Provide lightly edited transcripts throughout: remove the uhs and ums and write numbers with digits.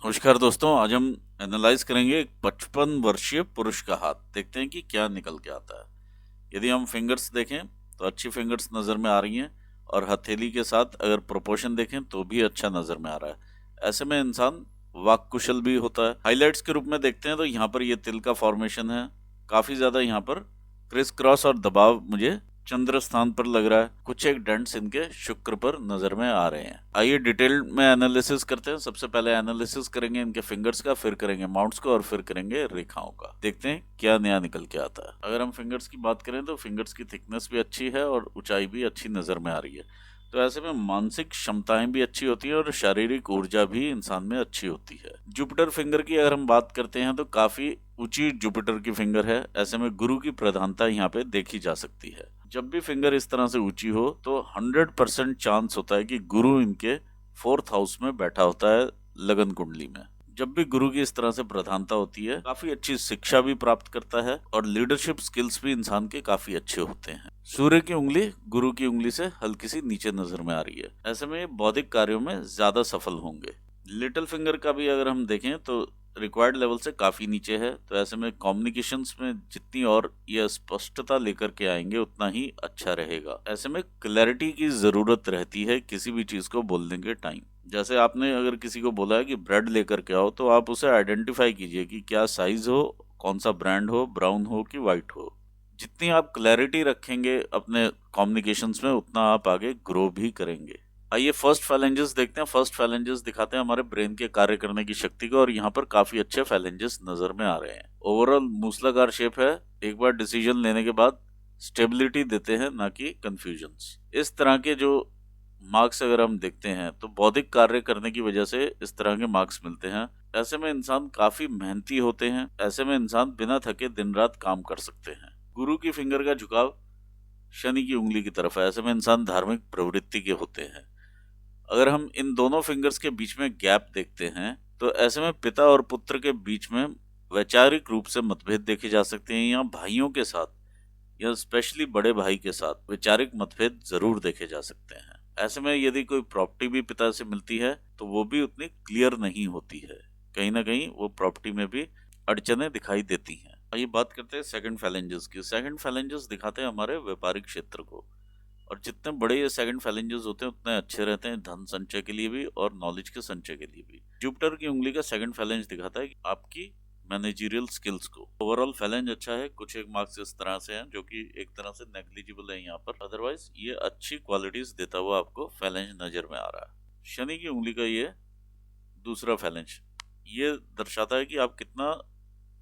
नमस्कार दोस्तों, आज हम एनालाइज करेंगे एक 55 वर्षीय पुरुष का हाथ। देखते हैं कि क्या निकल के आता है। यदि हम फिंगर्स देखें तो अच्छी फिंगर्स नज़र में आ रही हैं, और हथेली के साथ अगर प्रोपोर्शन देखें तो भी अच्छा नज़र में आ रहा है। ऐसे में इंसान वाक कुशल भी होता है। हाइलाइट्स के रूप में देखते हैं तो यहाँ पर ये तिल का फॉर्मेशन है। काफ़ी ज़्यादा यहाँ पर क्रिस क्रॉस और दबाव मुझे चंद्र स्थान पर लग रहा है। कुछ एक डेंट्स इनके शुक्र पर नजर में आ रहे हैं। आइए डिटेल में एनालिसिस करते हैं। सबसे पहले एनालिसिस करेंगे इनके फिंगर्स का, फिर करेंगे माउंट्स को, और फिर करेंगे रेखाओं का। देखते हैं क्या नया निकल के आता है। अगर हम फिंगर्स की बात करें तो फिंगर्स की थिकनेस भी अच्छी है और ऊंचाई भी अच्छी नजर में आ रही है। तो ऐसे में मानसिक क्षमताएं भी अच्छी होती है और शारीरिक ऊर्जा भी इंसान में अच्छी होती है। जुपिटर फिंगर की अगर हम बात करते हैं तो काफी ऊंची जुपिटर की फिंगर है। ऐसे में गुरु की प्रधानता यहाँ पे देखी जा सकती है। जब भी फिंगर इस तरह से ऊंची हो तो 100% चांस होता है कि गुरु इनके 4th हाउस में बैठा होता है लगन कुंडली में। जब भी गुरु की इस तरह से प्रधानता होती है, काफी अच्छी शिक्षा भी प्राप्त करता है और लीडरशिप स्किल्स भी इंसान के काफी अच्छे होते हैं। सूर्य की उंगली गुरु की उंगली से हल्की सी नीचे नजर में आ रही है। ऐसे में ये बौद्धिक कार्यों में ज्यादा सफल होंगे। लिटिल फिंगर का भी अगर हम देखें तो रिक्वायर्ड लेवल से काफी नीचे है। तो ऐसे में कम्युनिकेशंस में जितनी और ये स्पष्टता लेकर के आएंगे उतना ही अच्छा रहेगा। ऐसे में क्लैरिटी की जरूरत रहती है किसी भी चीज को बोलने के टाइम। जैसे आपने अगर किसी को बोला है कि ब्रेड लेकर के आओ, तो आप उसे आइडेंटिफाई कीजिए कि क्या साइज हो, कौन सा ब्रांड हो, ब्राउन हो कि व्हाइट हो। जितनी आप क्लैरिटी रखेंगे अपने कम्युनिकेशंस में, उतना आप आगे ग्रो भी करेंगे। आइए फर्स्ट फैलेंजेस देखते हैं। फर्स्ट फैलेंजेस दिखाते हैं हमारे ब्रेन के कार्य करने की शक्ति को, और यहाँ पर काफी अच्छे फैलेंजेस नजर में आ रहे हैं। ओवरऑल मूसलाकार शेप है। एक बार डिसीजन लेने के बाद स्टेबिलिटी देते हैं, ना कि कंफ्यूजन्स। इस तरह के जो मार्क्स अगर हम देखते हैं तो बौद्धिक कार्य करने की वजह से इस तरह के मार्क्स मिलते हैं। ऐसे में इंसान काफी मेहनती होते हैं। ऐसे में इंसान बिना थके दिन रात काम कर सकते हैं। गुरु की फिंगर का झुकाव शनि की उंगली की तरफ है। ऐसे में इंसान धार्मिक प्रवृत्ति के होते हैं। अगर हम इन दोनों फिंगर्स के बीच में गैप देखते हैं तो ऐसे में पिता और पुत्र के बीच में वैचारिक रूप से मतभेद देखे जा सकते हैं, या भाइयों के साथ या स्पेशली बड़े भाई के साथ वैचारिक मतभेद जरूर देखे जा सकते हैं। ऐसे में यदि कोई प्रॉपर्टी भी पिता से मिलती है तो वो भी उतनी क्लियर नहीं होती है। कहीं ना कहीं वो प्रॉपर्टी में भी अड़चने दिखाई देती हैं। आइए बात करते हैं सेकंड फैलेंजेस की। सेकंड फैलेंजेस दिखाते हैं हमारे व्यापारिक क्षेत्र को, और जितने बड़े ये सेकंड फैलेंजेस होते हैं उतने अच्छे रहते हैं धन संचय के लिए भी और नॉलेज के संचय के लिए भी। जुपिटर की उंगली का सेकंड फैलेंज दिखाता है कि आपकी मैनेजरियल स्किल्स को। ओवरऑल फैलेंज अच्छा है। कुछ एक मार्क्स इस तरह से हैं जो कि एक तरह से नेग्लिजिबल है यहाँ पर, अदरवाइज ये अच्छी क्वालिटीज देता हुआ आपको फैलेंज नजर में आ रहा है। शनि की उंगली का ये दूसरा फैलेंज ये दर्शाता है कि आप कितना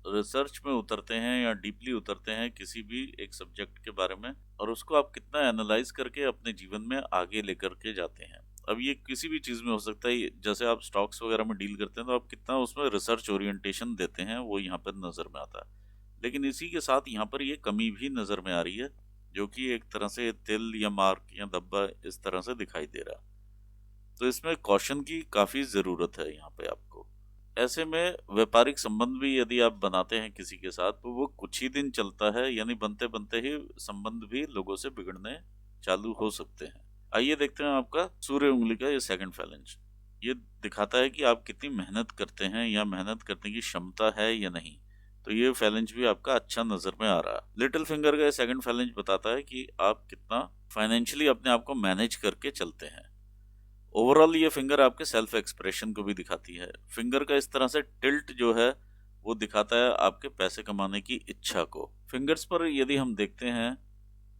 रिसर्च में उतरते हैं या डीपली उतरते हैं किसी भी एक सब्जेक्ट के बारे में, और उसको आप कितना एनालाइज करके अपने जीवन में आगे लेकर के जाते हैं। अब ये किसी भी चीज में हो सकता है। जैसे आप स्टॉक्स वगैरह में डील करते हैं तो आप कितना उसमें रिसर्च ओरिएंटेशन देते हैं, वो यहाँ पर नजर में आता है। लेकिन इसी के साथ यहाँ पर ये कमी भी नजर में आ रही है, जो कि एक तरह से तिल या मार्क या धब्बा इस तरह से दिखाई दे रहा है। तो इसमें कौशन की काफी जरूरत है यहाँ पे आपको। ऐसे में व्यापारिक संबंध भी यदि आप बनाते हैं किसी के साथ तो वो कुछ ही दिन चलता है, यानी बनते बनते ही संबंध भी लोगों से बिगड़ने चालू हो सकते हैं। आइए देखते हैं आपका सूर्य उंगली का ये सेकंड फैलेंज। ये दिखाता है कि आप कितनी मेहनत करते हैं या मेहनत करने की क्षमता है या नहीं। तो ये फैलेंज भी आपका अच्छा नजर में आ रहा है। लिटिल फिंगर का ये सेकंड फैलेंज बताता है कि आप कितना फाइनेंशियली अपने आप को मैनेज करके चलते हैं। ओवरऑल ये फिंगर आपके सेल्फ एक्सप्रेशन को भी दिखाती है। फिंगर का इस तरह से टिल्ट जो है वो दिखाता है आपके पैसे कमाने की इच्छा को। फिंगर्स पर यदि हम देखते हैं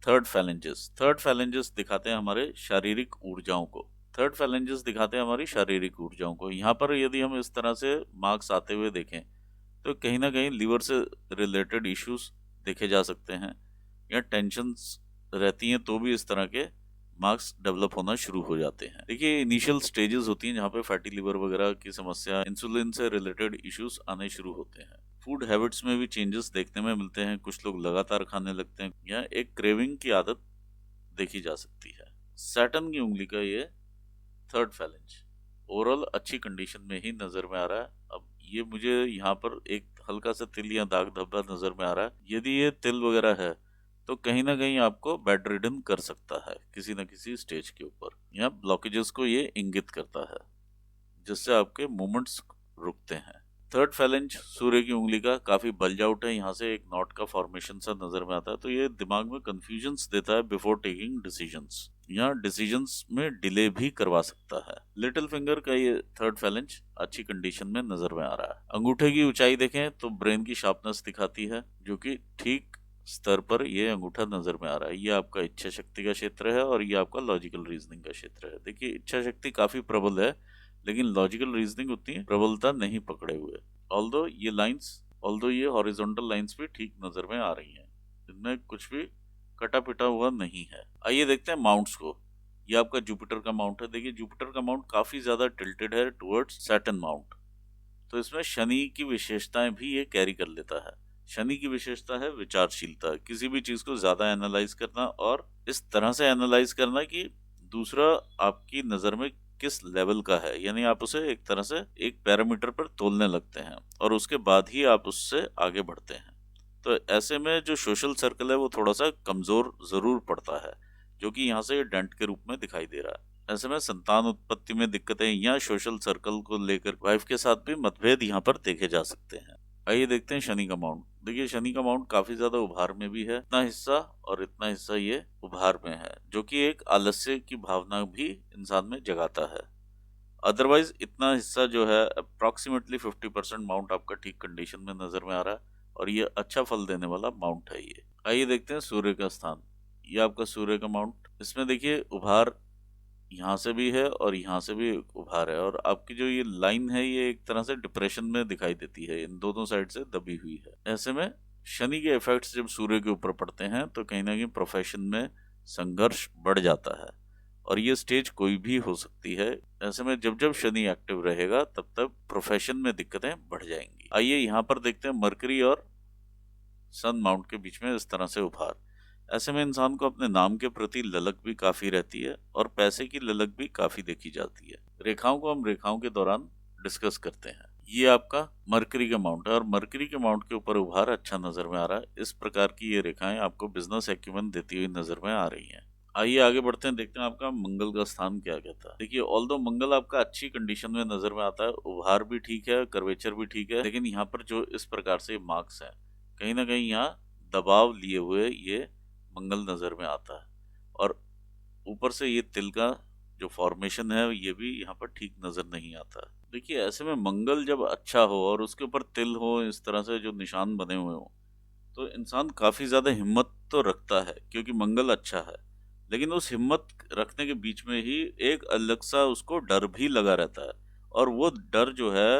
थर्ड फैलेंजेस दिखाते हैं हमारे शारीरिक ऊर्जाओं को। थर्ड फैलेंजेस दिखाते हैं हमारी शारीरिक ऊर्जाओं को। यहाँ पर यदि हम इस तरह से मार्क्स आते हुए देखें तो कहीं ना कहीं लीवर से रिलेटेड इश्यूज देखे जा सकते हैं, या टेंशन्स रहती हैं तो भी इस तरह के मार्क्स डेवलप होना शुरू हो जाते हैं। देखिए इनिशियल स्टेजेस होती हैं जहाँ पे फैटी लिवर वगैरह की समस्या, इंसुलिन से रिलेटेड इश्यूज आने शुरू होते हैं। फूड हैबिट्स में भी चेंजेस देखने में मिलते हैं। कुछ लोग लगातार खाने लगते हैं या एक क्रेविंग की आदत देखी जा सकती है। सैटर्न की उंगली का ये थर्ड फैलेंज ओवरऑल अच्छी कंडीशन में ही नजर में आ रहा है। अब ये मुझे यहाँ पर एक हल्का सा तिल या दाग धब्बा नजर में आ रहा है। यदि ये तिल वगैरह है तो कहीं ना कहीं आपको बेड रिडन कर सकता है किसी न किसी स्टेज के ऊपर, या ब्लॉकेजेस को ये इंगित करता है, जिससे आपके मूवमेंट्स रुकते हैं। थर्ड फैलेंज सूर्य की उंगली का काफी बल्ज आउट है, यहाँ से एक नॉट का फॉर्मेशन सा नजर में आता है, तो ये दिमाग में कंफ्यूजन्स देता है बिफोर टेकिंग डिसीजंस। यहाँ डिसीजंस में डिले भी करवा सकता है। लिटिल फिंगर का ये थर्ड फैलेंज अच्छी कंडीशन में नजर में आ रहा है। अंगूठे की ऊंचाई देखें तो ब्रेन की शार्पनेस दिखाती है, जो कि ठीक स्तर पर ये अंगूठा नजर में आ रहा है। ये आपका इच्छा शक्ति का क्षेत्र है और ये आपका लॉजिकल रीजनिंग का क्षेत्र है। देखिए इच्छा शक्ति काफी प्रबल है, लेकिन लॉजिकल रीजनिंग उतनी प्रबलता नहीं पकड़े हुए। ऑल्दो ये हॉरिजॉन्टल लाइंस भी ठीक नजर में आ रही हैं, इनमें कुछ भी कटा पिटा हुआ नहीं है। आइए देखते हैं माउंट्स को। ये आपका जुपिटर का माउंट है। देखिए जुपिटर का माउंट काफी ज्यादा टिल्टेड है टुवर्ड्स सैटर्न माउंट, तो इसमें शनि की विशेषताएं भी ये कैरी कर लेता है। शनि की विशेषता है विचारशीलता, किसी भी चीज को ज्यादा एनालाइज करना और इस तरह से एनालाइज करना कि दूसरा आपकी नजर में किस लेवल का है, यानी आप उसे एक तरह से एक पैरामीटर पर तोलने लगते हैं और उसके बाद ही आप उससे आगे बढ़ते हैं। तो ऐसे में जो सोशल सर्कल है वो थोड़ा सा कमजोर जरूर पड़ता है, जो कि यहाँ से डेंट के रूप में दिखाई दे रहा है। ऐसे में संतान उत्पत्ति में दिक्कतें या सोशल सर्कल को लेकर वाइफ के साथ भी मतभेद यहाँ पर देखे जा सकते हैं। आइए देखते हैं शनि का माउंट। देखिए शनि का माउंट काफी ज्यादा उभार में भी है, इतना हिस्सा और इतना हिस्सा ये उभार में है, जो कि एक आलस्य की भावना भी इंसान में जगाता है। अदरवाइज इतना हिस्सा जो है अप्रोक्सीमेटली 50% माउंट आपका ठीक कंडीशन में नजर में आ रहा है और ये अच्छा फल देने वाला माउंट है ये। आइए देखते हैं सूर्य का स्थान। ये आपका सूर्य का माउंट, इसमें देखिए उभार यहाँ से भी है और यहाँ से भी उभार है, और आपकी जो ये लाइन है ये एक तरह से डिप्रेशन में दिखाई देती है, इन दोनों साइड से दबी हुई है। ऐसे में शनि के इफेक्ट्स जब सूर्य के ऊपर पड़ते हैं तो कहीं ना कहीं प्रोफेशन में संघर्ष बढ़ जाता है, और ये स्टेज कोई भी हो सकती है। ऐसे में जब जब शनि एक्टिव रहेगा तब तब प्रोफेशन में दिक्कतें बढ़ जाएंगी। आइए यहाँ पर देखते हैं मरकरी और सन माउंट के बीच में इस तरह से उभार। ऐसे में इंसान को अपने नाम के प्रति ललक भी काफी रहती है और पैसे की ललक भी काफी देखी जाती है। रेखाओं को हम रेखाओं के दौरान डिस्कस करते हैं। ये आपका मरकरी का माउंट है और मरकरी के माउंट के ऊपर उभार अच्छा नजर में आ रहा है। इस प्रकार की ये रेखाएं आपको बिजनेस एक्यूमेंट देती हुई नजर में आ रही हैं। आइए आगे बढ़ते हैं, देखते हैं आपका मंगल का स्थान क्या कहता है। देखिए ऑल्दो मंगल आपका अच्छी कंडीशन में नजर में आता है, उभार भी ठीक है, कर्वेचर भी ठीक है, लेकिन यहाँ पर जो इस प्रकार से मार्क्स हैं, कहीं ना कहीं यहाँ दबाव लिए हुए ये मंगल नजर में आता है, और ऊपर से ये तिल का जो फॉर्मेशन है ये भी यहाँ पर ठीक नजर नहीं आता। देखिए ऐसे में मंगल जब अच्छा हो और उसके ऊपर तिल हो, इस तरह से जो निशान बने हुए हो, तो इंसान काफी ज्यादा हिम्मत तो रखता है क्योंकि मंगल अच्छा है, लेकिन उस हिम्मत रखने के बीच में ही एक अलग सा उसको डर भी लगा रहता है, और वो डर जो है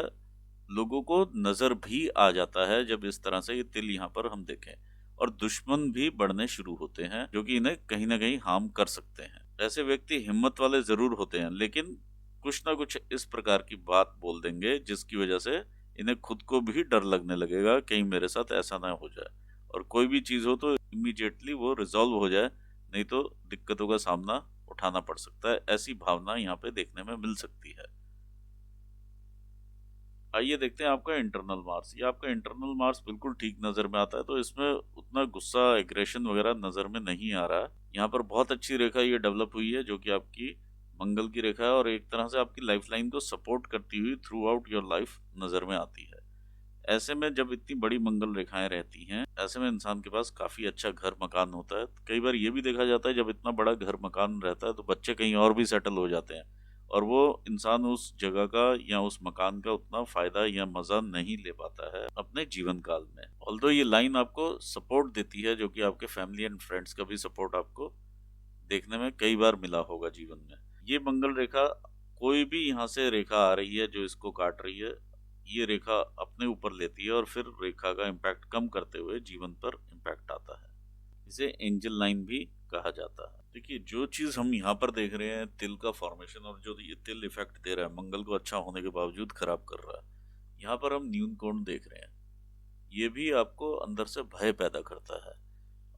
लोगों को नजर भी आ जाता है जब इस तरह से ये तिल यहाँ पर हम देखें, और दुश्मन भी बढ़ने शुरू होते हैं जो कि इन्हें कहीं ना कहीं हार्म कर सकते हैं। ऐसे व्यक्ति हिम्मत वाले जरूर होते हैं, लेकिन कुछ ना कुछ इस प्रकार की बात बोल देंगे जिसकी वजह से इन्हें खुद को भी डर लगने लगेगा कहीं मेरे साथ ऐसा ना हो जाए, और कोई भी चीज हो तो इमीडिएटली वो रिजॉल्व हो जाए, नहीं तो दिक्कतों का सामना उठाना पड़ सकता है। ऐसी भावना यहाँ पे देखने में मिल सकती है। आइए देखते हैं आपका इंटरनल मार्स। ये आपका इंटरनल मार्स बिल्कुल ठीक नजर में आता है, तो इसमें उतना गुस्सा एग्रेशन वगैरह नजर में नहीं आ रहा है। यहाँ पर बहुत अच्छी रेखा ये डेवलप हुई है जो कि आपकी मंगल की रेखा है, और एक तरह से आपकी लाइफ लाइन को सपोर्ट करती हुई थ्रू आउट योर लाइफ नजर में आती है। ऐसे में जब इतनी बड़ी मंगल रेखाएं रहती हैं, ऐसे में इंसान के पास काफी अच्छा घर मकान होता है। कई बार ये भी देखा जाता है जब इतना बड़ा घर मकान रहता है तो बच्चे कहीं और भी सेटल हो जाते हैं, और वो इंसान उस जगह का या उस मकान का उतना फायदा या मजा नहीं ले पाता है अपने जीवन काल में। ऑल्दो ये लाइन आपको सपोर्ट देती है, जो कि आपके फैमिली एंड फ्रेंड्स का भी सपोर्ट आपको देखने में कई बार मिला होगा जीवन में। ये मंगल रेखा, कोई भी यहाँ से रेखा आ रही है जो इसको काट रही है, ये रेखा अपने ऊपर लेती है और फिर रेखा का इम्पैक्ट कम करते हुए जीवन पर इम्पैक्ट आता है। इसे एंजल लाइन भी कहा जाता है। देखिए जो चीज हम यहाँ पर देख रहे हैं, तिल का फॉर्मेशन, और जो ये तिल इफेक्ट दे रहा है मंगल को अच्छा होने के बावजूद खराब कर रहा है, यहाँ पर हम न्यून कोण देख रहे हैं, ये भी आपको अंदर से भय पैदा करता है,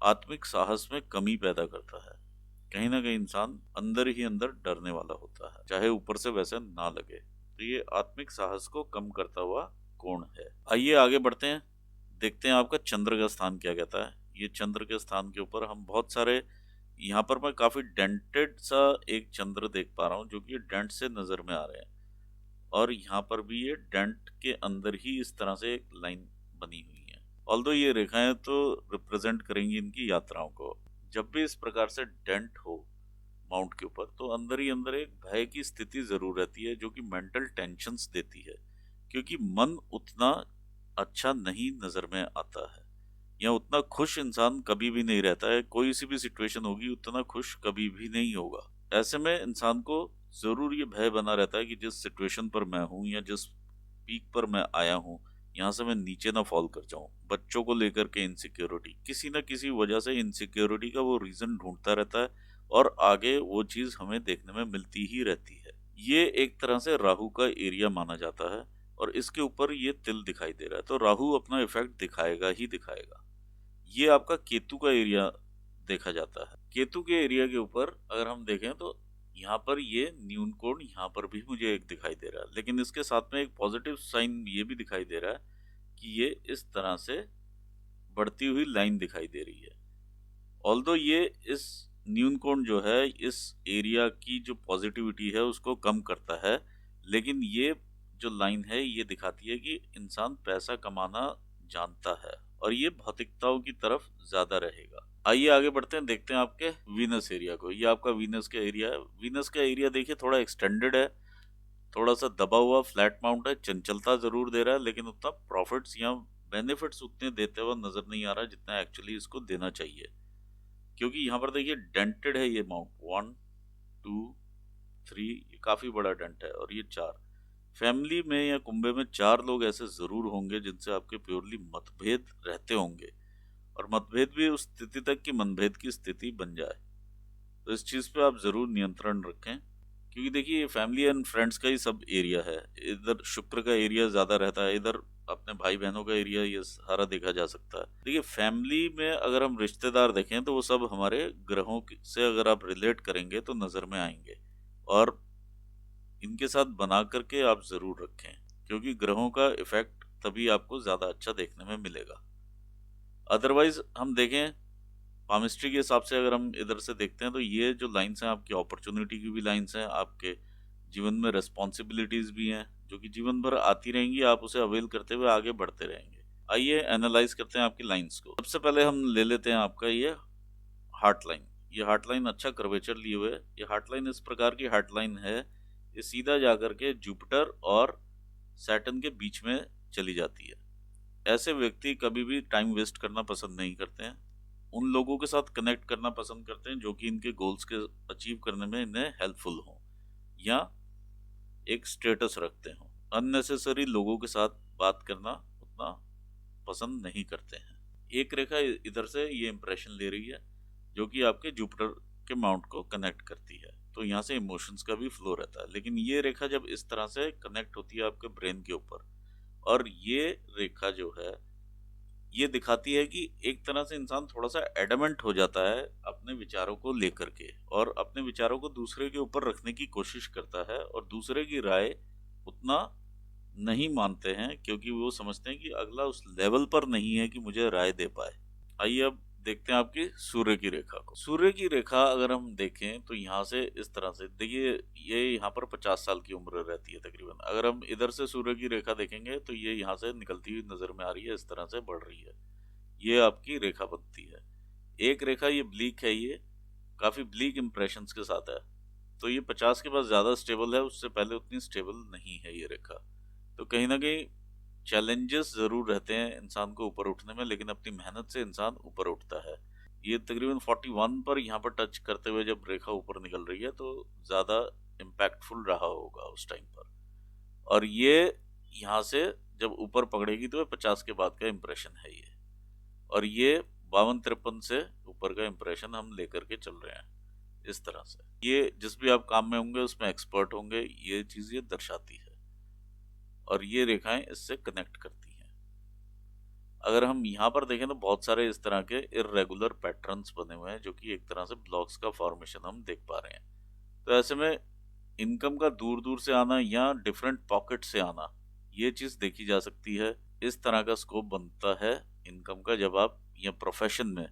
आत्मिक साहस में कमी पैदा करता है। कहीं ना कहीं इंसान अंदर ही अंदर डरने वाला होता है, चाहे ऊपर से वैसे ना लगे। तो ये आत्मिक साहस को कम करता हुआ कोण है। आइए आगे बढ़ते हैं, देखते हैं आपका चंद्र का स्थान क्या कहता है। ये चंद्र के स्थान के ऊपर हम बहुत सारे, यहाँ पर मैं काफी डेंटेड सा एक चंद्र देख पा रहा हूँ जो कि डेंट से नजर में आ रहे हैं, और यहाँ पर भी ये डेंट के अंदर ही इस तरह से एक लाइन बनी हुई है। ऑल्दो ये रेखाएं तो रिप्रेजेंट करेंगी इनकी यात्राओं को। जब भी इस प्रकार से डेंट हो माउंट के ऊपर तो अंदर ही अंदर एक भय की स्थिति जरूर रहती है, जो कि मेंटल टेंशन्स देती है, क्योंकि मन उतना अच्छा नहीं नजर में आता है, या उतना खुश इंसान कभी भी नहीं रहता है। कोई सी भी सिचुएशन होगी उतना खुश कभी भी नहीं होगा। ऐसे में इंसान को जरूर ये भय बना रहता है कि जिस सिचुएशन पर मैं हूँ या जिस पीक पर मैं आया हूँ, यहाँ से मैं नीचे ना फॉल कर जाऊं। बच्चों को लेकर के इनसिक्योरिटी, किसी ना किसी वजह से इनसिक्योरिटी का वो रीजन ढूंढता रहता है और आगे वो चीज हमें देखने में मिलती ही रहती है। ये एक तरह से राहु का एरिया माना जाता है और इसके ऊपर ये तिल दिखाई दे रहा है, तो राहु अपना इफेक्ट दिखाएगा ही दिखाएगा। ये आपका केतु का एरिया देखा जाता है। केतु के एरिया के ऊपर अगर हम देखें तो यहाँ पर ये न्यून कोण यहाँ पर भी मुझे एक दिखाई दे रहा है, लेकिन इसके साथ में एक पॉजिटिव साइन ये भी दिखाई दे रहा है कि ये इस तरह से बढ़ती हुई लाइन दिखाई दे रही है। ऑल्दो ये इस न्यून कोण जो है इस एरिया की जो पॉजिटिविटी है उसको कम करता है, लेकिन ये जो लाइन है ये दिखाती है कि इंसान पैसा कमाना जानता है और ये भौतिकताओं की तरफ ज्यादा रहेगा। आइए आगे बढ़ते हैं, देखते हैं आपके वीनस एरिया को। ये आपका वीनस का एरिया है। वीनस का एरिया देखिए थोड़ा एक्सटेंडेड है, थोड़ा सा दबा हुआ फ्लैट माउंट है, चंचलता जरूर दे रहा है, लेकिन उतना प्रॉफिट्स या बेनिफिट्स उतने देते हुए नजर नहीं आ रहा जितना एक्चुअली इसको देना चाहिए। क्योंकि यहाँ पर देखिए डेंटेड है ये माउंट, 1 2 3, ये काफी बड़ा डेंट है और ये 4। फैमिली में या कुंबे में 4 लोग ऐसे जरूर होंगे जिनसे आपके प्योरली मतभेद रहते होंगे, और मतभेद भी उस स्थिति तक कि मनभेद की स्थिति बन जाए। तो इस चीज पे आप जरूर नियंत्रण रखें, क्योंकि देखिए ये फैमिली एंड फ्रेंड्स का ही सब एरिया है। इधर शुक्र का एरिया ज्यादा रहता है, इधर अपने भाई बहनों का एरिया ये सारा देखा जा सकता है। देखिए फैमिली में अगर हम रिश्तेदार देखें तो वो सब हमारे ग्रहों से अगर आप रिलेट करेंगे तो नजर में आएंगे, और इनके साथ बना करके आप जरूर रखें, क्योंकि ग्रहों का इफेक्ट तभी आपको ज्यादा अच्छा देखने में मिलेगा। अदरवाइज हम देखें पामिस्ट्री के हिसाब से अगर हम इधर से देखते हैं तो ये जो लाइंस हैं आपकी अपॉर्चुनिटी की भी लाइंस हैं, आपके जीवन में रिस्पॉन्सिबिलिटीज भी हैं जो कि जीवन भर आती रहेंगी, आप उसे अवेल करते हुए आगे बढ़ते रहेंगे। आइए एनालाइज करते हैं आपकी लाइंस को। सबसे पहले हम ले लेते हैं आपका ये हार्ट लाइन। ये हार्ट लाइन अच्छा कर्वेचर लिए हुए है। ये हार्ट लाइन इस प्रकार की हार्ट लाइन है, ये सीधा जाकर के जुपिटर और सैटर्न के बीच में चली जाती है। ऐसे व्यक्ति कभी भी टाइम वेस्ट करना पसंद नहीं करते हैं, उन लोगों के साथ कनेक्ट करना पसंद करते हैं जो कि इनके गोल्स के अचीव करने में इन्हें हेल्पफुल हो या एक स्टेटस रखते हो। अननेसेसरी लोगों के साथ बात करना उतना पसंद नहीं करते हैं। एक रेखा इधर से ये इंप्रेशन ले रही है जो कि आपके जुपिटर के माउंट को कनेक्ट करती है, तो यहाँ से इमोशंस का भी फ्लो रहता है। लेकिन ये रेखा जब इस तरह से कनेक्ट होती है आपके ब्रेन के ऊपर, और ये रेखा जो है ये दिखाती है कि एक तरह से इंसान थोड़ा सा एडमेंट हो जाता है अपने विचारों को लेकर के, और अपने विचारों को दूसरे के ऊपर रखने की कोशिश करता है, और दूसरे की राय उतना नहीं मानते हैं क्योंकि वो समझते हैं कि अगला उस लेवल पर नहीं है कि मुझे राय दे पाए। आइए अब देखते हैं आपकी सूर्य की रेखा को। सूर्य की रेखा अगर हम देखें तो यहाँ से इस तरह से देखिए, ये यहाँ पर 50 साल की उम्र रहती है तकरीबन। अगर हम इधर से सूर्य की रेखा देखेंगे तो ये यहाँ से निकलती हुई नजर में आ रही है, इस तरह से बढ़ रही है। ये आपकी रेखा बनती है। एक रेखा ये ब्लीक है, ये काफी ब्लीक इंप्रेशंस के साथ है, तो ये 50 के बाद ज्यादा स्टेबल है, उससे पहले उतनी स्टेबल नहीं है ये रेखा। तो कहीं ना कहीं चैलेंजेस जरूर रहते हैं इंसान को ऊपर उठने में, लेकिन अपनी मेहनत से इंसान ऊपर उठता है। ये तकरीबन 41 पर यहाँ पर टच करते हुए जब रेखा ऊपर निकल रही है तो ज्यादा इम्पैक्टफुल रहा होगा उस टाइम पर, और ये यहाँ से जब ऊपर पकड़ेगी तो 50 के बाद का इम्प्रेशन है ये, और ये 52-53 से ऊपर का इम्प्रेशन हम लेकर के चल रहे हैं। इस तरह से ये जिस भी आप काम में होंगे उसमें एक्सपर्ट होंगे, ये चीज ये दर्शाती है, और ये रेखाएं इससे कनेक्ट करती हैं। अगर हम यहाँ पर देखें तो बहुत सारे इस तरह के इरेगुलर पैटर्न्स बने हुए हैं जो कि एक तरह से ब्लॉक्स का फॉर्मेशन हम देख पा रहे हैं। तो ऐसे में इनकम का दूर दूर से आना या डिफरेंट पॉकेट से आना, ये चीज देखी जा सकती है। इस तरह का स्कोप बनता है इनकम का जब आप या प्रोफेशन में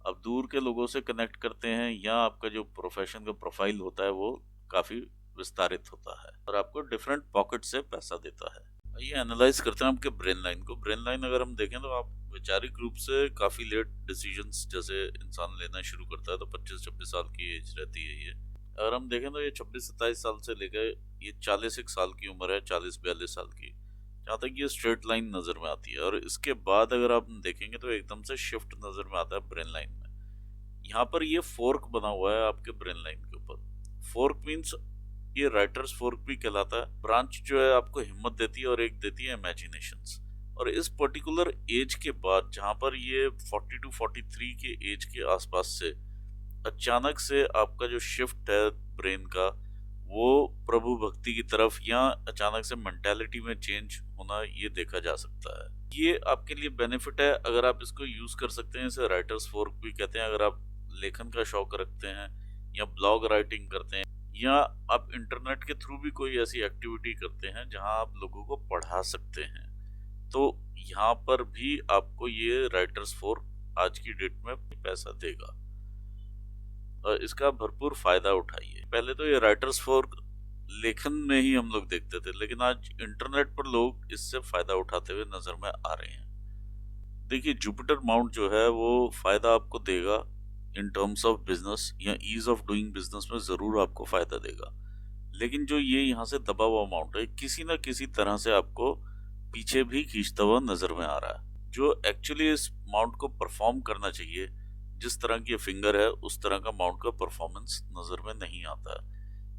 अब दूर के लोगों से कनेक्ट करते हैं, या आपका जो प्रोफेशन का प्रोफाइल होता है वो काफी विस्तारित होता है और आपको डिफरेंट पॉकेट से पैसा देता है। आइए एनालाइज करते हैं आपके ब्रेन लाइन को। ब्रेन लाइन अगर हम देखें तो आप वैचारिक रूप से काफ़ी लेट डिसीजंस जैसे इंसान लेना शुरू करता है, तो 25-26 साल की एज रहती है ये। अगर हम देखें तो ये 26-27 साल से लेकर ये 40 साल की उम्र है, 40-42 साल की, जहाँ तक ये स्ट्रेट लाइन नज़र में आती है। और इसके बाद अगर आप देखेंगे तो एकदम से शिफ्ट नज़र में आता है ब्रेन लाइन में। यहाँ पर ये फोर्क बना हुआ है आपके ब्रेन लाइन के ऊपर। फोर्क मीन्स ये राइटर्स फोर्क भी कहलाता है। ब्रांच जो है आपको हिम्मत देती है और एक देती है इमेजिनेशंस। और इस पर्टिकुलर एज के बाद जहाँ पर ये 42-43 के एज के आसपास से अचानक से आपका जो शिफ्ट है ब्रेन का, वो प्रभु भक्ति की तरफ या अचानक से मेंटालिटी में चेंज होना ये देखा जा सकता है। ये आपके लिए बेनिफिट है अगर आप इसको यूज कर सकते हैं। इसे राइटर्स फोर्क भी कहते हैं। अगर आप लेखन का शौक रखते हैं या ब्लॉग राइटिंग करते हैं या आप इंटरनेट के थ्रू भी कोई ऐसी एक्टिविटी करते हैं जहां आप लोगों को पढ़ा सकते हैं, तो यहाँ पर भी आपको ये राइटर्स फोर्क आज की डेट में पैसा देगा और इसका भरपूर फायदा उठाइए। पहले तो ये राइटर्स फोर्क लेखन में ही हम लोग देखते थे, लेकिन आज इंटरनेट पर लोग इससे फायदा उठाते हुए नजर में आ रहे हैं। देखिए जुपिटर माउंट जो है वो फायदा आपको देगा इन टर्म्स ऑफ बिजनेस या ईज ऑफ डूइंग बिजनेस में जरूर आपको फायदा देगा, लेकिन जो ये यहाँ से दबा हुआ अमाउंट है किसी ना किसी तरह से आपको पीछे भी खींचता हुआ नजर में आ रहा है। जो एक्चुअली इस माउंट को परफॉर्म करना चाहिए, जिस तरह की फिंगर है उस तरह का माउंट का परफॉर्मेंस नजर में नहीं आता है।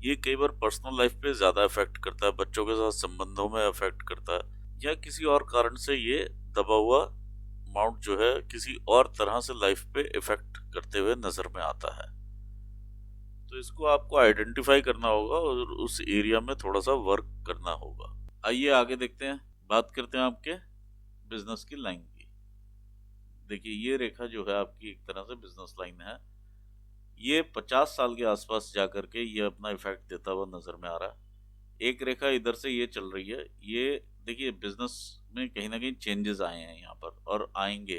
ये कई बार पर्सनल लाइफ पे ज्यादा इफेक्ट करता है, बच्चों के साथ संबंधों में इफेक्ट करता है या किसी और कारण से ये दबा हुआ माउंट जो है किसी और तरह से लाइफ पे इफेक्ट करते हुए नजर में आता है। तो इसको आपको आइडेंटिफाई करना होगा और उस एरिया में थोड़ा सा वर्क करना होगा। आइए आगे देखते हैं, बात करते हैं आपके बिजनेस की लाइन की। देखिए ये रेखा जो है आपकी एक तरह से बिजनेस लाइन है। ये 50 साल के आसपास जाकर के ये अपना इफेक्ट देता हुआ नजर में आ रहा है। एक रेखा इधर से ये चल रही है। ये देखिए बिजनेस में कहीं ना कहीं चेंजेस आए हैं यहाँ पर और आएंगे,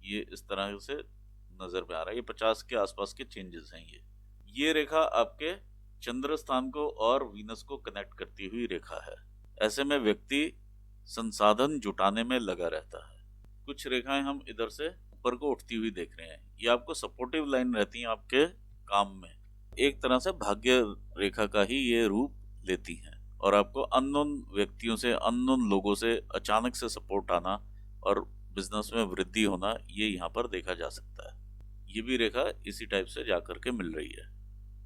ये इस तरह से नजर में आ रहा है। ये 50 के आसपास के चेंजेस हैं। ये रेखा आपके चंद्र स्थान को और वीनस को कनेक्ट करती हुई रेखा है। ऐसे में व्यक्ति संसाधन जुटाने में लगा रहता है। कुछ रेखाएं हम इधर से ऊपर को उठती हुई देख रहे हैं, ये आपको सपोर्टिव लाइन रहती हैं आपके काम में। एक तरह से भाग्य रेखा का ही ये रूप लेती हैं और आपको अननोन व्यक्तियों से, अननोन लोगों से अचानक से सपोर्ट आना और बिजनेस में वृद्धि होना ये यहाँ पर देखा जा सकता है। ये भी रेखा इसी टाइप से जाकर के मिल रही है।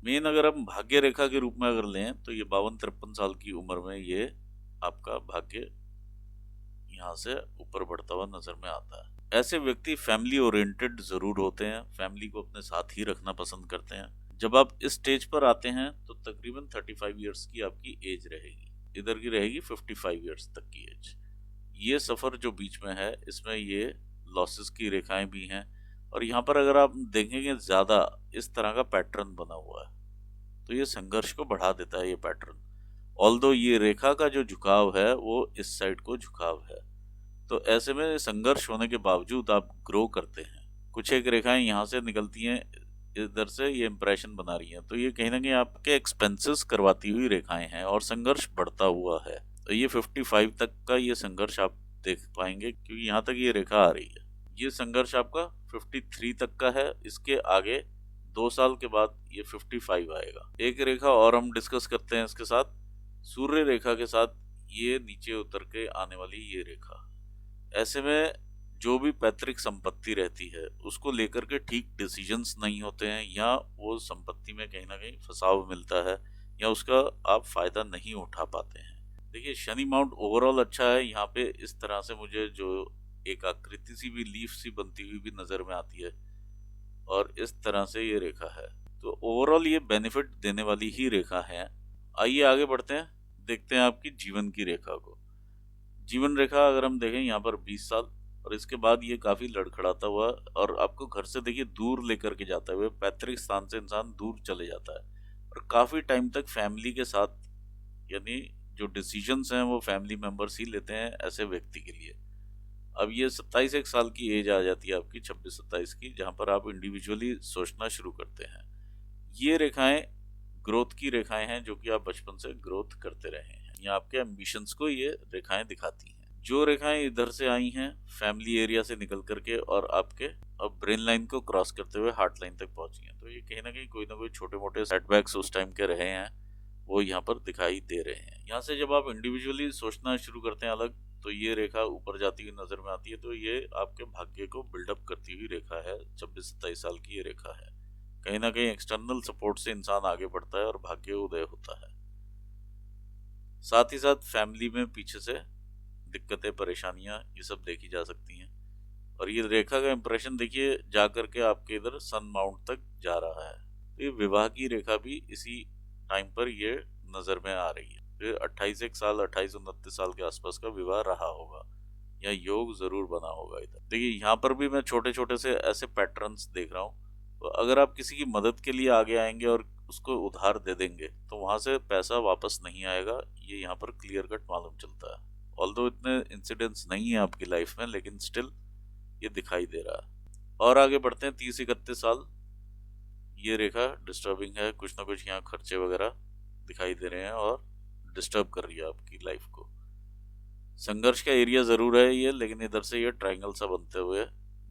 मेन अगर हम भाग्य रेखा के रूप में अगर लें तो ये 52-53 साल की उम्र में ये आपका भाग्य यहाँ से ऊपर बढ़ता हुआ नजर में आता है। ऐसे व्यक्ति फैमिली ओरिएंटेड जरूर होते हैं, फैमिली को अपने साथ ही रखना पसंद करते हैं। जब आप इस स्टेज पर आते हैं तो तकरीबन 35 इयर्स की आपकी एज रहेगी, इधर की रहेगी 55 इयर्स तक की एज। ये सफर जो बीच में है इसमें ये लॉसेस की रेखाएं भी हैं और यहाँ पर अगर आप देखेंगे ज्यादा इस तरह का पैटर्न बना हुआ है तो ये संघर्ष को बढ़ा देता है ये पैटर्न। ऑल्दो ये रेखा का जो झुकाव है वो इस साइड को झुकाव है, तो ऐसे में संघर्ष होने के बावजूद आप ग्रो करते हैं। कुछ एक रेखाएं यहाँ से निकलती हैं, इधर से ये इंप्रेशन बना रही हैं, तो ये कहीं ना कहीं आपके एक्सपेंसेस करवाती हुई रेखाएं हैं और संघर्ष बढ़ता हुआ है। तो ये 55 तक का ये संघर्ष आप देख पाएंगे क्योंकि यहाँ तक ये रेखा आ रही है। ये संघर्ष आपका 53 तक का है। इसके आगे 2 साल के बाद ये 55 आएगा। एक रेखा और हम डिस्कस करते हैं इसके साथ, सूर्य रेखा के साथ ये नीचे उतर के आने वाली ये रेखा। ऐसे में जो भी पैतृक संपत्ति रहती है उसको लेकर के ठीक डिसीजंस नहीं होते हैं या वो संपत्ति में कहीं ना कहीं फंसाव मिलता है या उसका आप फायदा नहीं उठा पाते हैं। देखिए शनि माउंट ओवरऑल अच्छा है। यहाँ पे इस तरह से मुझे जो एक आकृति सी भी, लीफ सी बनती हुई भी नजर में आती है और इस तरह से ये रेखा है, तो ओवरऑल ये बेनिफिट देने वाली ही रेखा है। आइए आगे बढ़ते हैं, देखते हैं आपकी जीवन की रेखा को। जीवन रेखा अगर हम देखें यहाँ पर 20 साल और इसके बाद ये काफी लड़खड़ाता हुआ और आपको घर से देखिए दूर लेकर के जाता हुआ, पैतृक स्थान से इंसान दूर चले जाता है और काफी टाइम तक फैमिली के साथ, यानी जो डिसीजंस हैं वो फैमिली मेंबर्स ही लेते हैं ऐसे व्यक्ति के लिए। अब ये 27 साल की एज आ जाती है आपकी, 26-27 की, जहां पर आप इंडिविजुअली सोचना शुरू करते हैं। ये रेखाएं ग्रोथ की रेखाएं हैं जो कि आप बचपन से ग्रोथ करते रहे हैं, या आपके एम्बिशंस को ये रेखाएं दिखाती हैं। जो रेखाएं इधर से आई हैं फैमिली एरिया से निकल करके और आपके अब ब्रेन लाइन को क्रॉस करते हुए हार्ट लाइन तक पहुंची हैं, तो ये कहीं ना कोई छोटे मोटे सेटबैक्स उस टाइम के रहे हैं, वो यहाँ पर दिखाई दे रहे हैं। यहाँ से जब आप इंडिविजुअली सोचना शुरू करते हैं अलग, तो ये रेखा ऊपर जाती हुई नजर में आती है, तो ये आपके भाग्य को बिल्डअप करती हुई रेखा है। 26-27 साल की ये रेखा है। कहीं ना कहीं एक्सटर्नल सपोर्ट से इंसान आगे बढ़ता है और भाग्य उदय होता है। साथ ही साथ फैमिली में पीछे से दिक्कतें, परेशानियां, ये सब देखी जा सकती हैं। और ये रेखा का इंप्रेशन देखिए जा करके आपके इधर सन माउंट तक जा रहा है, तो ये विवाह की रेखा भी इसी टाइम पर ये नजर में आ रही है। फिर 28 साल, 28-29 साल के आसपास का विवाह रहा होगा, या योग जरूर बना होगा इधर। देखिए यहाँ पर भी मैं छोटे छोटे से ऐसे पैटर्न्स देख रहा हूँ। तो अगर आप किसी की मदद के लिए आगे आएंगे और उसको उधार दे देंगे, तो वहां से पैसा वापस नहीं आएगा, ये यहाँ पर क्लियर कट मालूम चलता है। ऑल्दो इतने इंसिडेंट्स नहीं है आपकी लाइफ में, लेकिन स्टिल ये दिखाई दे रहा है। और आगे बढ़ते हैं 30-31 साल, ये रेखा डिस्टर्बिंग है। कुछ ना कुछ यहाँ खर्चे वगैरह दिखाई दे रहे हैं और डिस्टर्ब कर रही है आपकी लाइफ को। संघर्ष का एरिया जरूर है ये, लेकिन इधर से ये ट्रायंगल सा बनते हुए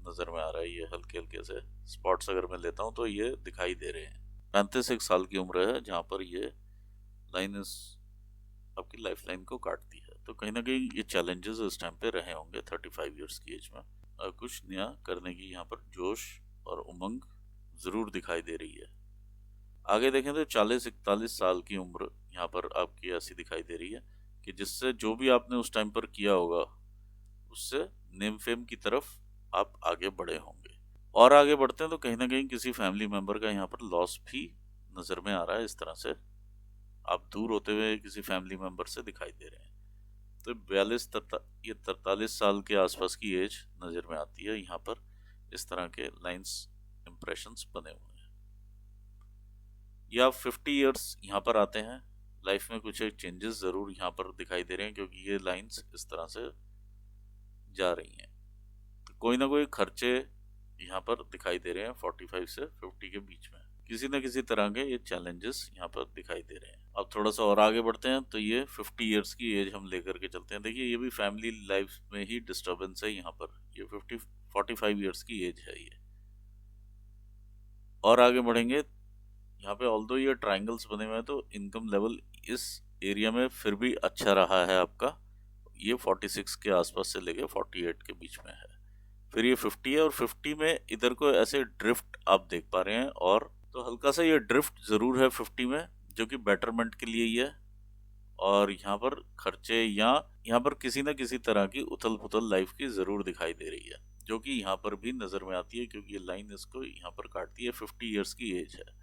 नजर में आ रहा है। ये हल्के हल्के से स्पॉट्स अगर मैं लेता हूँ तो ये दिखाई दे रहे हैं। 35 साल की उम्र है जहाँ पर ये लाइन इस आपकी लाइफ लाइन को काटती है। तो कहीं ना कहीं ये चैलेंजेस इस टाइम पे रहे होंगे 35 ईयर्स की एज में। कुछ नया करने की यहाँ पर जोश और उमंग जरूर दिखाई दे रही है। आगे देखें तो 40-41 साल की उम्र यहाँ पर आपकी ऐसी दिखाई दे रही है कि जिससे जो भी आपने उस टाइम पर किया होगा उससे नेम फेम की तरफ आप आगे बढ़े होंगे। और आगे बढ़ते हैं तो कहीं ना कहीं किसी फैमिली मेंबर का यहाँ पर लॉस भी नजर में आ रहा है। इस तरह से आप दूर होते हुए किसी फैमिली मेंबर से दिखाई दे रहे हैं। तो 43 साल के आसपास की एज नजर में आती है। यहाँ पर इस तरह के लाइंस इंप्रेशंस बने हुए हैं। या 50 इयर्स यहाँ पर आते हैं, लाइफ में कुछ एक चेंजेस जरूर यहाँ पर दिखाई दे रहे हैं, क्योंकि ये लाइंस इस तरह से जा रही हैं। तो कोई ना कोई खर्चे यहाँ पर दिखाई दे रहे हैं 45 से 50 के बीच में। किसी न किसी तरह के ये चैलेंजेस यहाँ पर दिखाई दे रहे हैं। अब थोड़ा सा और आगे बढ़ते हैं तो ये 50 इयर्स की एज हम लेकर के चलते हैं। देखिए ये भी फैमिली लाइफ में ही डिस्टर्बेंस है यहाँ पर। ये 45 इयर्स की एज है ये। और आगे बढ़ेंगे, यहाँ पे ऑल्दो ये ट्रायंगल्स बने हुए हैं तो इनकम लेवल इस एरिया में फिर भी अच्छा रहा है आपका। ये 46 के आसपास से लेके 48 के बीच में है। फिर ये 50 है और 50 में इधर को ऐसे ड्रिफ्ट आप देख पा रहे हैं, और तो हल्का सा ये ड्रिफ्ट जरूर है 50 में, जो कि बेटरमेंट के लिए ही है। और यहाँ पर खर्चे या यहाँ पर किसी न किसी तरह की उथल पुथल लाइफ की जरूर दिखाई दे रही है, जो कि यहाँ पर भी नजर में आती है, क्योंकि ये लाइन इसको यहाँ पर काटती है। 50 इयर्स की एज है।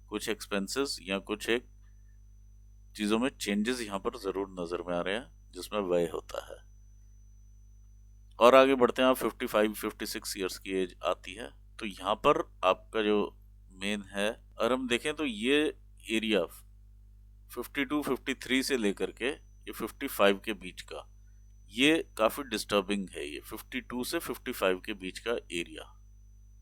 कुछ एक्सपेंसेस या कुछ एक चीजों में चेंजेस यहाँ पर जरूर नजर में आ रहे हैं, जिसमें व्यय होता है। और आगे बढ़ते हैं, आप 55-56 इयर्स की एज आती है, तो यहाँ पर आपका जो मेन है, अगर हम देखें तो ये एरिया 52-53 से लेकर के ये 55 के बीच का, ये काफी डिस्टर्बिंग है। ये 52 से 55 के बीच का एरिया,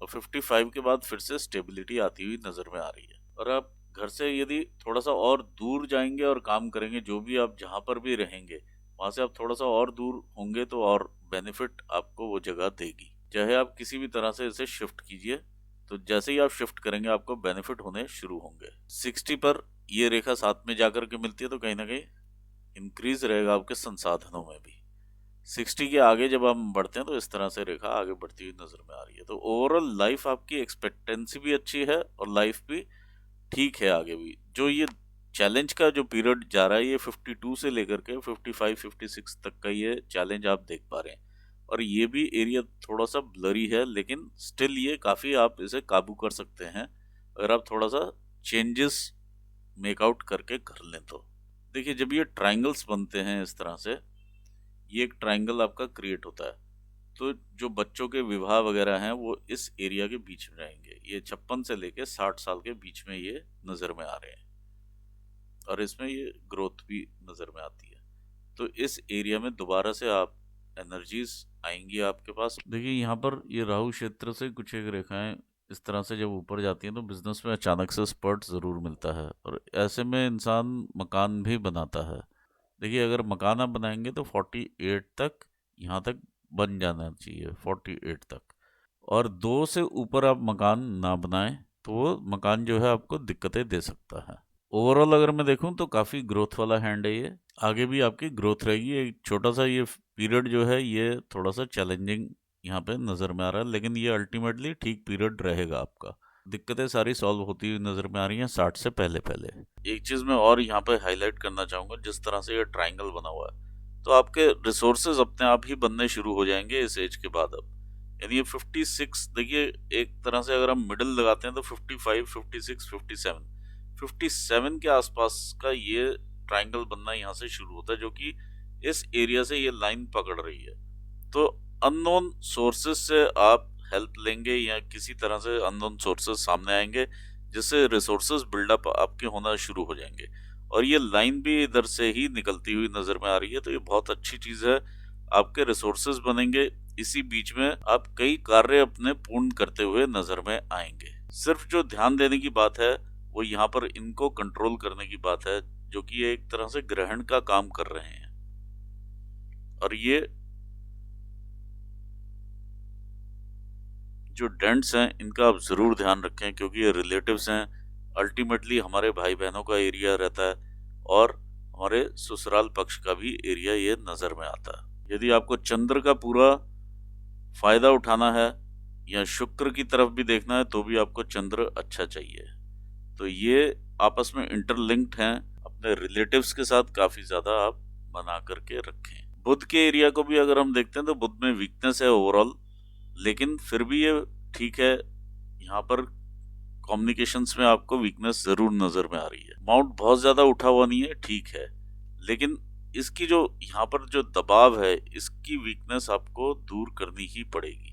और 55 के बाद फिर से स्टेबिलिटी आती हुई नजर में आ रही है। और आप घर से यदि थोड़ा सा और दूर जाएंगे और काम करेंगे, जो भी आप जहां पर भी रहेंगे वहां से आप थोड़ा सा और दूर होंगे, तो और बेनिफिट आपको वो जगह देगी। चाहे आप किसी भी तरह से इसे शिफ्ट कीजिए, तो जैसे ही आप शिफ्ट करेंगे आपको बेनिफिट होने शुरू होंगे। 60 पर ये रेखा साथ में जाकर के मिलती है, तो कहीं ना कहीं इंक्रीज रहेगा आपके संसाधनों में भी। 60 के आगे जब हम बढ़ते हैं तो इस तरह से रेखा आगे बढ़ती हुई नजर में आ रही है। तो ओवरऑल लाइफ आपकी एक्सपेक्टेंसी भी अच्छी है और लाइफ भी ठीक है आगे भी। जो ये चैलेंज का जो पीरियड जा रहा है, ये 52 से लेकर के 55-56 तक का ये चैलेंज आप देख पा रहे हैं। और ये भी एरिया थोड़ा सा ब्लरी है, लेकिन स्टिल ये काफी आप इसे काबू कर सकते हैं अगर आप थोड़ा सा चेंजेस मेकआउट करके कर लें तो। देखिए जब ये ट्रायंगल्स बनते हैं इस तरह से, ये एक ट्रायंगल आपका क्रिएट होता है, तो जो बच्चों के विवाह वगैरह हैं वो इस एरिया के बीच में रहेंगे। ये 56 से लेके 60 साल के बीच में ये नज़र में आ रहे हैं, और इसमें ये ग्रोथ भी नज़र में आती है। तो इस एरिया में दोबारा से आप एनर्जीज आएंगी आपके पास। देखिए यहाँ पर ये राहु क्षेत्र से कुछ एक रेखाएं इस तरह से जब ऊपर जाती है तो बिजनेस में अचानक से स्पर्ट ज़रूर मिलता है, और ऐसे में इंसान मकान भी बनाता है। देखिए, अगर मकान आप बनाएंगे तो 48 तक, यहाँ तक बन जाना चाहिए, 48 तक। और 2 से ऊपर आप मकान ना बनाएं तो वो मकान जो है आपको दिक्कतें दे सकता है। ओवरऑल अगर मैं देखूं तो काफ़ी ग्रोथ वाला हैंड है ये, आगे भी आपकी ग्रोथ रहेगी। एक छोटा सा ये पीरियड जो है ये थोड़ा सा चैलेंजिंग यहाँ पे नज़र में आ रहा है, लेकिन ये अल्टीमेटली ठीक पीरियड रहेगा आपका। दिक्कतें सारी सॉल्व होती हुई नज़र में आ रही हैं 60 से पहले पहले। एक चीज़ मैं और यहाँ पे हाईलाइट करना चाहूँगा, जिस तरह से ये ट्राइंगल बना हुआ है तो आपके रिसोर्सेज अपने आप ही बनने शुरू हो जाएंगे इस एज के बाद। अब यानी ये 56, देखिए एक तरह से अगर हम मिडिल लगाते हैं तो 55, 56, 57 के आसपास का ये ट्राइंगल बनना यहाँ से शुरू होता है, जो कि इस एरिया से ये लाइन पकड़ रही है। तो अननोन सोर्सेस से आप हेल्प लेंगे या किसी तरह से अननोन सोर्सेस सामने आएंगे, जिससे रिसोर्सेस बिल्डअप आपके होना शुरू हो जाएंगे। और ये लाइन भी इधर से ही निकलती हुई नजर में आ रही है, तो ये बहुत अच्छी चीज है। आपके रिसोर्सेज बनेंगे, इसी बीच में आप कई कार्य अपने पूर्ण करते हुए नजर में आएंगे। सिर्फ जो ध्यान देने की बात है वो यहाँ पर इनको कंट्रोल करने की बात है, जो कि ये एक तरह से ग्रहण का काम कर रहे हैं। और ये जो डेंट्स हैं इनका आप ज़रूर ध्यान रखें, क्योंकि ये रिलेटिव्स हैं। अल्टीमेटली हमारे भाई बहनों का एरिया रहता है, और हमारे ससुराल पक्ष का भी एरिया ये नज़र में आता है। यदि आपको चंद्र का पूरा फायदा उठाना है या शुक्र की तरफ भी देखना है तो भी आपको चंद्र अच्छा चाहिए। तो ये आपस में इंटरलिंक्ड हैं। अपने रिलेटिव्स के साथ काफ़ी ज़्यादा आप बना करके रखें। बुध के एरिया को भी अगर हम देखते हैं तो बुध में वीकनेस है ओवरऑल, लेकिन फिर भी ये ठीक है। यहाँ पर कम्युनिकेशंस में आपको वीकनेस जरूर नजर में आ रही है। माउंट बहुत ज्यादा उठा हुआ नहीं है, ठीक है, लेकिन इसकी जो यहाँ पर जो दबाव है, इसकी वीकनेस आपको दूर करनी ही पड़ेगी।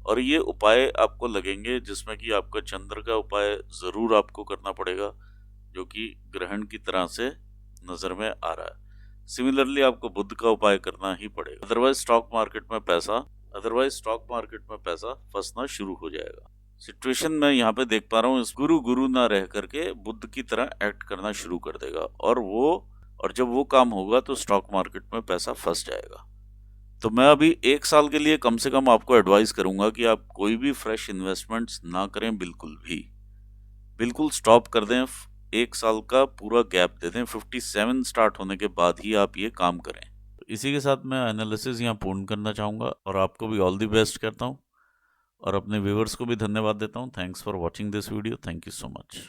और ये उपाय आपको लगेंगे, जिसमें कि आपका चंद्र का उपाय जरूर आपको करना पड़ेगा, जो कि ग्रहण की तरह से नजर में आ रहा है। सिमिलरली आपको बुध का उपाय करना ही पड़ेगा, अदरवाइज स्टॉक मार्केट में पैसा फंसना शुरू हो जाएगा। सिचुएशन में यहाँ पे देख पा रहा हूँ, इस गुरु गुरु ना रह करके बुद्ध की तरह एक्ट करना शुरू कर देगा, और जब वो काम होगा तो स्टॉक मार्केट में पैसा फंस जाएगा। तो मैं अभी 1 साल के लिए कम से कम आपको एडवाइस करूंगा कि आप कोई भी फ्रेश इन्वेस्टमेंट्स ना करें, बिल्कुल स्टॉप कर दें। 1 साल का पूरा गैप दे दें, 57 स्टार्ट होने के बाद ही आप ये काम करें। इसी के साथ मैं एनालिसिस यहाँ पूर्ण करना चाहूँगा, और आपको भी ऑल द बेस्ट करता हूँ, और अपने व्यूवर्स को भी धन्यवाद देता हूँ। Thanks for watching this video. Thank you so much.